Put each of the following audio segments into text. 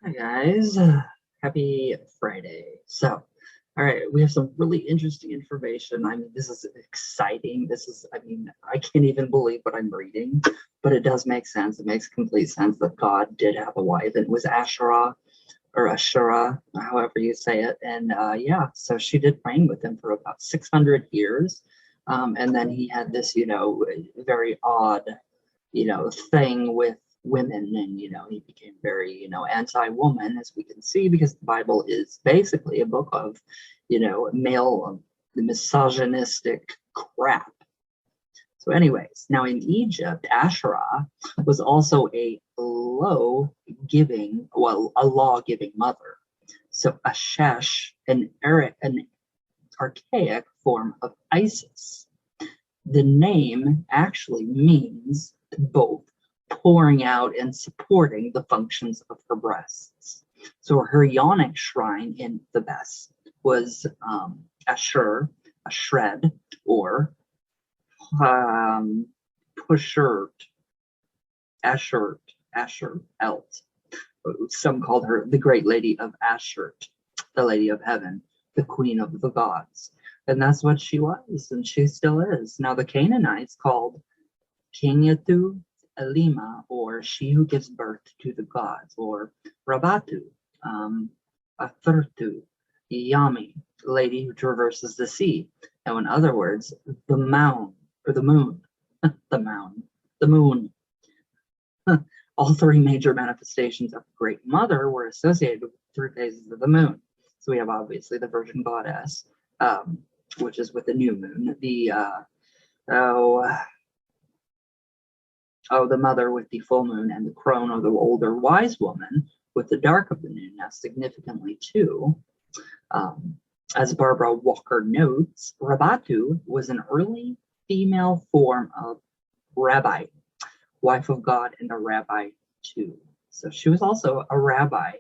Hi guys, happy Friday. All right, we have some really interesting information. I mean, this is exciting. I can't even believe what I'm reading, but it does make sense. It makes complete sense that God did have a wife, and it was Asherah or Asherah, however you say it. And yeah, so she did reign with him for about 600 years. And then he had this, very odd thing with women, and he became very anti-woman, as we can see, because the Bible is basically a book of male misogynistic crap. So anyways, now in Egypt, Asherah was also a law-giving mother. So Ashesh, an archaic form of Isis. The name actually means both pouring out and supporting the functions of her breasts. So her yonic shrine in Thebes was Asher, Ashred, or Pushert, Asher Elt. Some called her the Great Lady of Ashert, the Lady of Heaven, the Queen of the Gods. And that's what she was, and she still is. Now, the Canaanites called Kenyatu Elima, or she who gives birth to the gods, or Rabatu, Athurtu, Yami, lady who traverses the sea. Now, in other words, the mound, or the moon, the moon. All three major manifestations of the Great Mother were associated with three phases of the moon. So we have obviously the Virgin Goddess, which is with the new moon, the mother with the full moon, and the crone, or the older wise woman, with the dark of the moon. Now, significantly too, as Barbara Walker notes, Rabatu was an early female form of rabbi, wife of God, and a rabbi too. So she was also a rabbi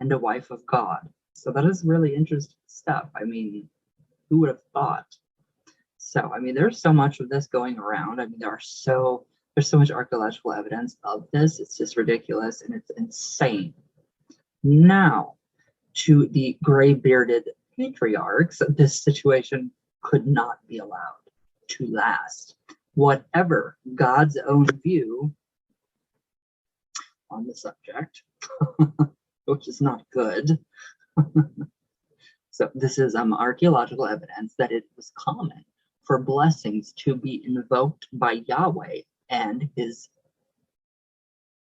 and a wife of God. So that is really interesting stuff. I mean, who would have thought? So, I mean, there's so much of this going around. I mean, there's so much archaeological evidence of this. It's just ridiculous, and it's insane. Now, to the gray-bearded patriarchs, this situation could not be allowed to last. Whatever God's own view on the subject, which is not good. So this is archaeological evidence that it was common for blessings to be invoked by Yahweh and his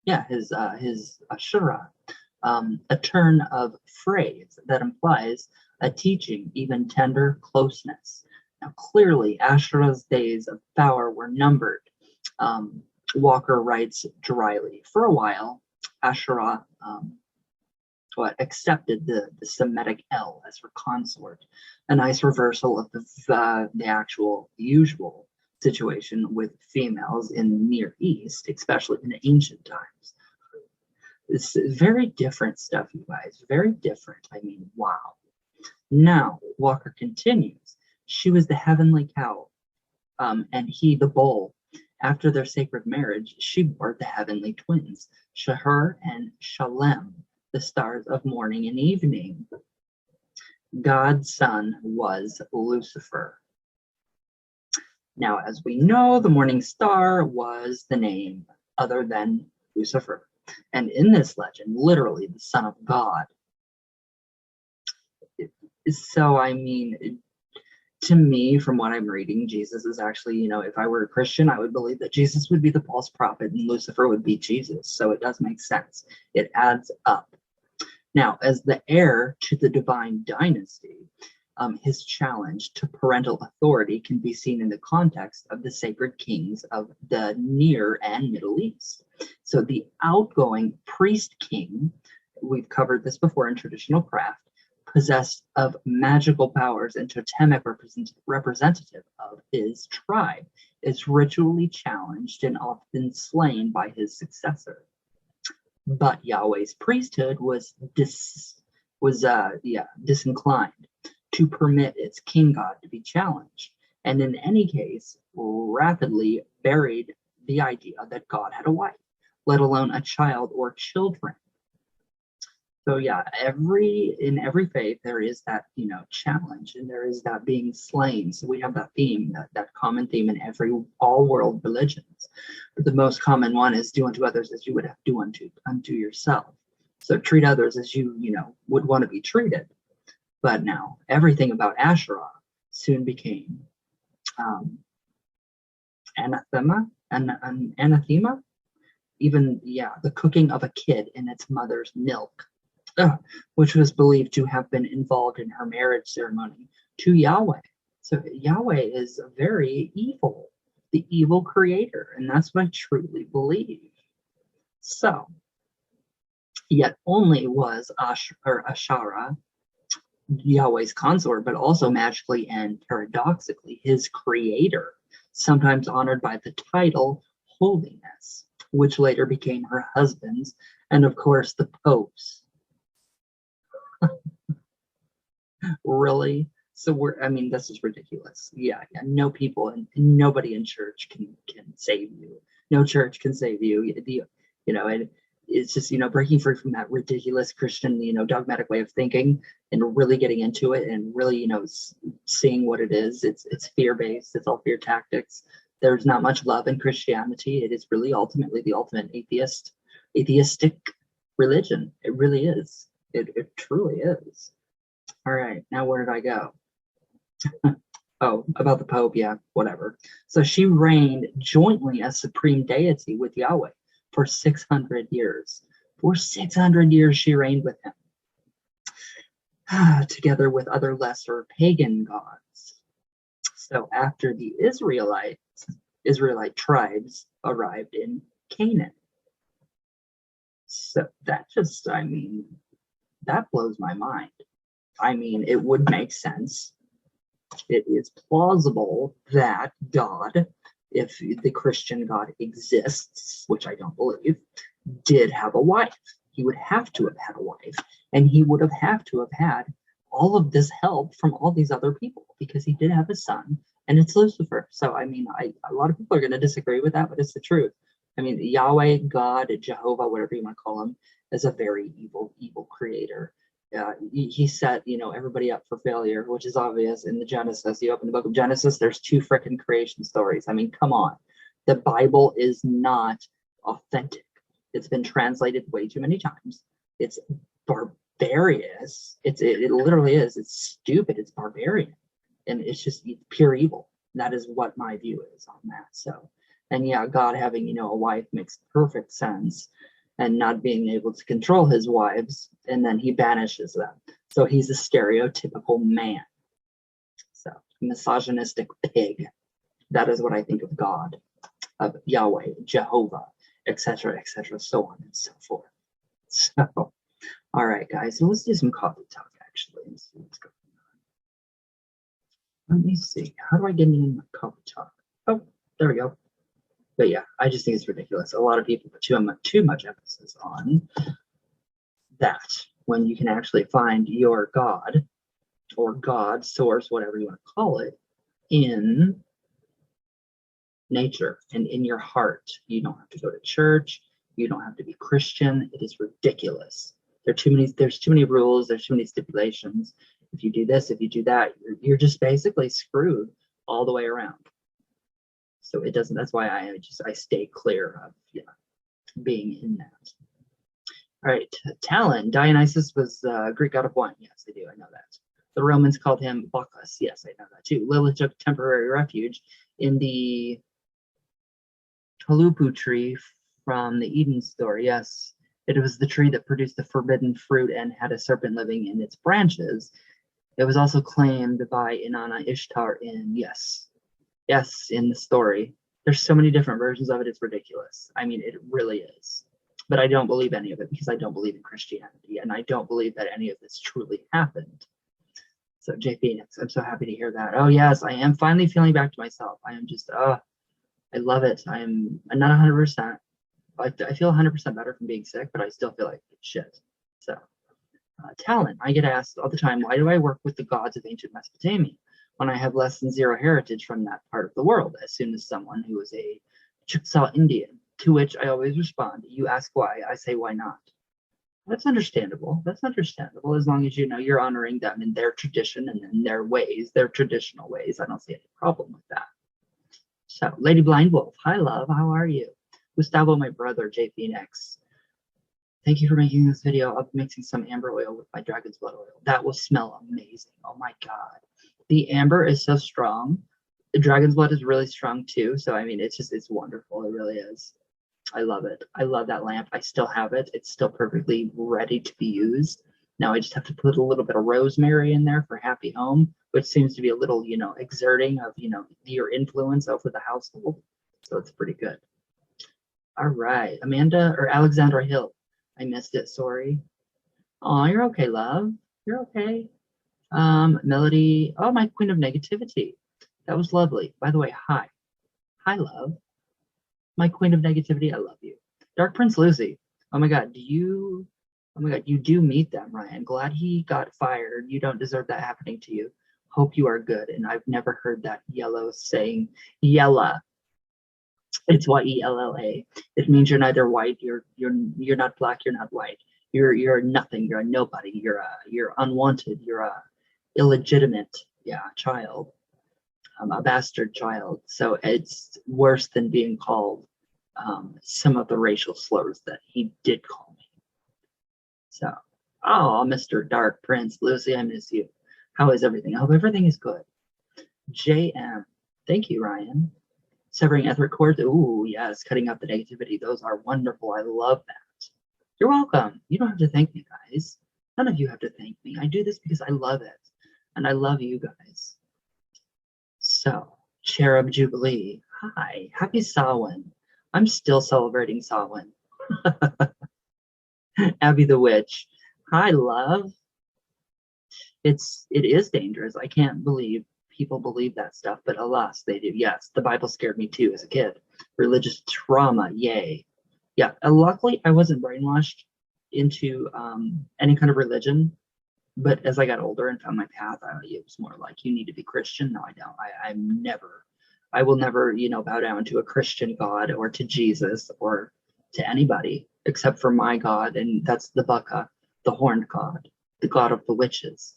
Asherah, a turn of phrase that implies a teaching, even tender closeness. Now, clearly, Asherah's days of power were numbered. Walker writes dryly. For a while, Asherah accepted the Semitic El as her consort, a nice reversal of the actual usual situation with females in the Near East, especially in ancient times. It's very different stuff, you guys. Very different. I mean, wow. Now, Walker continues. She was the heavenly cow, and he the bull. After their sacred marriage, she bore the heavenly twins, Shahar and Shalem, the stars of morning and evening. God's son was Lucifer. Now, as we know, the morning star was the name other than Lucifer. And in this legend, literally the son of God. So, I mean, to me, from what I'm reading, Jesus is actually, if I were a Christian, I would believe that Jesus would be the false prophet and Lucifer would be Jesus. So it does make sense. It adds up. Now, as the heir to the divine dynasty, his challenge to parental authority can be seen in the context of the sacred kings of the Near and Middle East. So the outgoing priest king, we've covered this before in traditional craft, possessed of magical powers and totemic representative of his tribe, is ritually challenged and often slain by his successor. But Yahweh's priesthood was disinclined to permit its king god to be challenged, and in any case, rapidly buried the idea that God had a wife, let alone a child or children. So yeah, in every faith there is that, you know, challenge, and there is that being slain. So we have that theme, that common theme in all world religions. But the most common one is do unto others as you would have do unto yourself. So treat others as you know, would want to be treated. But now everything about Asherah soon became anathema, an anathema. Even, yeah, the cooking of a kid in its mother's milk, which was believed to have been involved in her marriage ceremony to Yahweh. So Yahweh is very evil, the evil creator, and that's what I truly believe. So, yet only was Asherah Yahweh's consort, but also magically and paradoxically his creator, sometimes honored by the title holiness, which later became her husband's, and of course the Pope's. Really? So I mean, this is ridiculous. Yeah, no people and nobody in church can save you. No church can save you. You know, and it's just, you know, breaking free from that ridiculous Christian, you know, dogmatic way of thinking, and really getting into it, and really, you know, seeing what it is. It's fear-based. It's all fear tactics. There's not much love in Christianity. It is really ultimately the ultimate atheistic religion. It really is. It truly is. All right, now where did I go? Oh, about the Pope, yeah, whatever. So she reigned jointly as supreme deity with Yahweh for 600 years. For 600 years she reigned with him, together with other lesser pagan gods. So after the Israelite tribes arrived in Canaan. So that just, I mean, that blows my mind. I mean, it would make sense. It is plausible that God, if the Christian God exists, which I don't believe, did have a wife. He would have to have had a wife, and he would have to have had all of this help from all these other people, because he did have a son, and it's Lucifer. So I mean, a lot of people are going to disagree with that, but it's the truth. I mean, Yahweh, God, Jehovah, whatever you want to call him, is a very evil creator. He set, you know, everybody up for failure, which is obvious in the Genesis. You open the book of Genesis, there's 2 freaking creation stories. I mean, come on. The Bible is not authentic. It's been translated way too many times. It's barbarous. It literally is. It's stupid. It's barbarian. And it's just pure evil. That is what my view is on that. So, and yeah, God having, you know, a wife makes perfect sense, and not being able to control his wives, and then he banishes them. So he's a stereotypical man. So, misogynistic pig. That is what I think of God, of Yahweh, Jehovah, etc., so on and so forth. So, all right, guys, so let's do some coffee talk, actually. Let's see what's going on. Let me see. How do I get in my coffee talk? Oh, there we go. But yeah, I just think it's ridiculous. A lot of people put too much emphasis on that, when you can actually find your God, or God, source, whatever you want to call it, in nature and in your heart. You don't have to go to church. You don't have to be Christian. It is ridiculous. There's too many rules. There's too many stipulations. If you do this, if you do that, you're just basically screwed all the way around. So it doesn't, that's why I stay clear of, yeah, being in that. All right, Talon. Dionysus was Greek god of wine. Yes, I do. I know that. The Romans called him Bacchus. Yes, I know that too. Lilith took temporary refuge in the Tolupu tree from the Eden story. Yes, it was the tree that produced the forbidden fruit and had a serpent living in its branches. It was also claimed by Inanna Ishtar in, yes, in the story. There's so many different versions of it. It's ridiculous. I mean, it really is. But I don't believe any of it, because I don't believe in Christianity, and I don't believe that any of this truly happened. So J Phoenix, I'm so happy to hear that. Oh yes, I am finally feeling back to myself. I am just, I love it. I'm not 100%. I feel 100% better from being sick, but I still feel like shit. So, Talon, I get asked all the time, why do I work with the gods of ancient Mesopotamia when I have less than zero heritage from that part of the world? As soon as someone who is a Chickasaw Indian, to which I always respond, you ask why, I say why not. That's understandable. That's understandable as long as you know you're honoring them in their tradition and in their ways, their traditional ways. I don't see any problem with that. So, Lady Blind Wolf, hi love, how are you? Gustavo, my brother, J Phoenix. Thank you for making this video of mixing some amber oil with my dragon's blood oil. That will smell amazing. Oh my god. The amber is so strong. The dragon's blood is really strong too. So I mean it's wonderful. It really is. I love it. I love that lamp. I still have it. It's still perfectly ready to be used. Now I just have to put a little bit of rosemary in there for happy home, which seems to be a little, exerting of, your influence over the household. So it's pretty good. All right. Amanda or Alexandra Hill. I missed it. Sorry. Oh, you're okay, love. You're okay. Melody. Oh, my queen of negativity. That was lovely. By the way, hi. Hi, love. My queen of negativity, I love you. Dark Prince Lucy. Oh my god, you do meet them, Ryan. Glad he got fired. You don't deserve that happening to you. Hope you are good. And I've never heard that yellow saying yella. It's Y-E-L-L-A. It means you're neither white, you're not black, you're not white. You're nothing, you're a nobody, you're unwanted, you're a illegitimate, child. A bastard child. So it's worse than being called some of the racial slurs that he did call me. So, oh, Mr. Dark Prince, Lucy, I miss you. How is everything? I hope everything is good. JM, thank you, Ryan. Severing etheric cords. Ooh, yes, cutting out the negativity. Those are wonderful. I love that. You're welcome. You don't have to thank me, guys. None of you have to thank me. I do this because I love it. And I love you guys. So, Cherub Jubilee, hi, happy Samhain. I'm still celebrating Samhain. Abby the Witch, hi, love. It is dangerous. I can't believe people believe that stuff, but alas, they do. Yes, the Bible scared me too as a kid. Religious trauma, yay. Yeah, luckily I wasn't brainwashed into any kind of religion. But as I got older and found my path, it was more like, you need to be Christian. No, I don't. I will never, bow down to a Christian God or to Jesus or to anybody except for my God. And that's the Baka, the horned God, the God of the witches.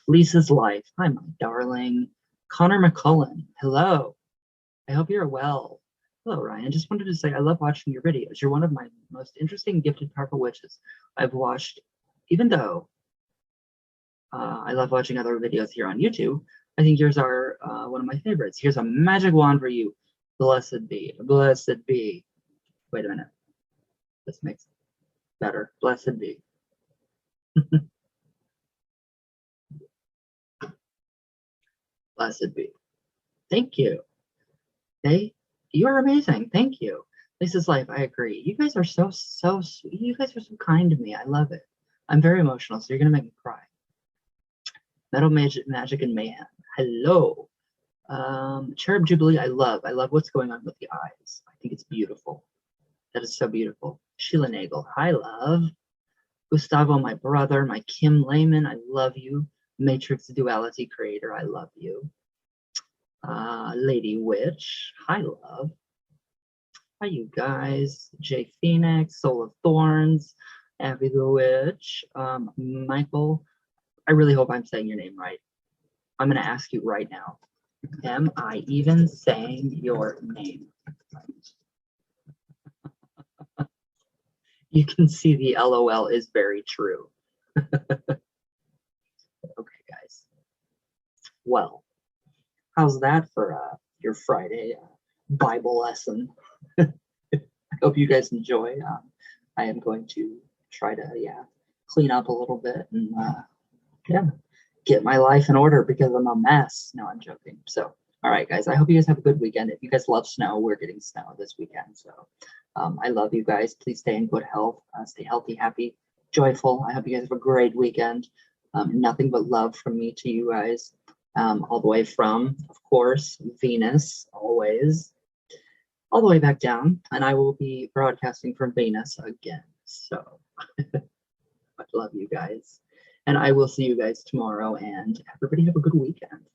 Lisa's Life. Hi, my darling. Connor McCullen. Hello. I hope you're well. Hello, Ryan. Just wanted to say I love watching your videos. You're one of my most interesting, gifted, powerful witches I've watched, even though I love watching other videos here on YouTube. I think yours are one of my favorites. Here's a magic wand for you. Blessed be. Blessed be. Wait a minute. This makes it better. Blessed be. Blessed be. Thank you. You are amazing. Thank you. Lisa's Life. I agree. You guys are so sweet. You guys are so kind to me. I love it. I'm very emotional, so you're going to make me cry. Metal Magic and Mayhem. Hello. Cherub Jubilee, I love what's going on with the eyes. I think it's beautiful. That is so beautiful. Sheila Nagel, hi, love. Gustavo, my brother, my Kim Lehman, I love you. Matrix Duality Creator, I love you. Lady Witch, hi, love. Hi, you guys. J Phoenix, Soul of Thorns, Abby the Witch, Michael. I really hope I'm saying your name right. I'm going to ask you right now. Am I even saying your name right? You can see the LOL is very true. Okay, guys. Well, how's that for your Friday Bible lesson? I hope you guys enjoy. I am going to try to, clean up a little bit and, get my life in order because I'm a mess. No, I'm joking. So, all right, guys, I hope you guys have a good weekend. If you guys love snow, we're getting snow this weekend. So I love you guys. Please stay in good health. Stay healthy, happy, joyful. I hope you guys have a great weekend. Nothing but love from me to you guys. All the way from, of course, Venus, always, all the way back down. And I will be broadcasting from Venus again. So I love you guys. And I will see you guys tomorrow, and everybody have a good weekend.